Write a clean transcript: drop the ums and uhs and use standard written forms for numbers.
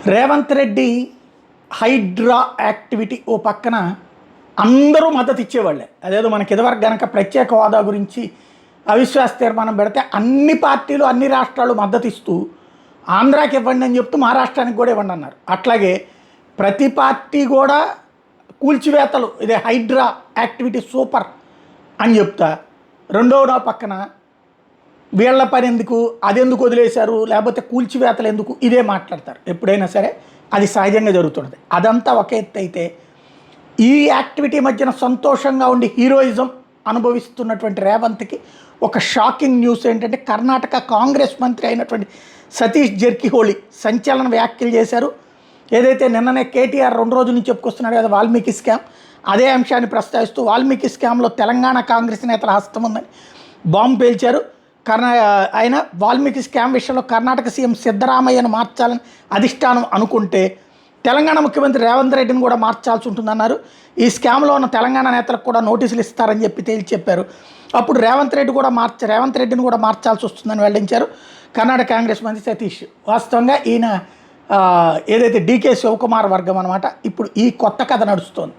Revanth Reddy Hydraa activity ఓ పక్కన అందరూ మద్దతు ఇచ్చేవాళ్ళే. అదేదో మనకి ఇదివరకు గనక ప్రత్యేక హోదా గురించి అవిశ్వాస తీర్మానం పెడితే అన్ని పార్టీలు అన్ని రాష్ట్రాలు మద్దతు ఇస్తూ ఆంధ్రాకి ఇవ్వండి అని చెప్తూ మహారాష్ట్రానికి కూడా ఇవ్వండి అన్నారు. అట్లాగే ప్రతి పార్టీ కూడా కూల్చివేతలు ఇదే హైడ్రా యాక్టివిటీ సూపర్ అని చెప్తా రెండవ పక్కన వీళ్ల పని ఎందుకు, అదెందుకు వదిలేశారు, లేకపోతే కూల్చివేతలు ఎందుకు, ఇదే మాట్లాడతారు ఎప్పుడైనా సరే. అది సహజంగా జరుగుతుంది. అదంతా ఒక ఎత్తు అయితే ఈ యాక్టివిటీ మధ్యన సంతోషంగా ఉండి హీరోయిజం అనుభవిస్తున్నటువంటి రేవంత్కి ఒక షాకింగ్ న్యూస్ ఏంటంటే కర్ణాటక కాంగ్రెస్ మంత్రి అయినటువంటి సతీష్ జర్కిహోళి సంచలన వ్యాఖ్యలు చేశారు. ఏదైతే నిన్ననే కేటీఆర్ 2 రోజుల నుంచి చెప్పుకొస్తున్నాడు కదా వాల్మీకి స్కామ్, అదే అంశాన్ని ప్రస్తావిస్తూ వాల్మీకి స్కామ్లో తెలంగాణ కాంగ్రెస్ నేతల హస్తం ఉందని బాంబు పేల్చారు. ఆయన వాల్మీకి స్కామ్ విషయంలో కర్ణాటక సీఎం సిద్ధరామయ్యను మార్చాలని అధిష్టానం అనుకుంటే తెలంగాణ ముఖ్యమంత్రి రేవంత్ రెడ్డిని కూడా మార్చాల్సి ఉంటుందన్నారు. ఈ స్కామ్లో ఉన్న తెలంగాణ నేతలకు కూడా నోటీసులు ఇస్తారని తేల్చి చెప్పారు. అప్పుడు రేవంత్ రెడ్డిని కూడా మార్చాల్సి వస్తుందని వెల్లడించారు కర్ణాటక కాంగ్రెస్ మంత్రి సతీష్. వాస్తవంగా ఈయన ఏదైతే డీకే శివకుమార్ వర్గం అనమాట ఇప్పుడు ఈ కొత్త కథ నడుస్తోంది.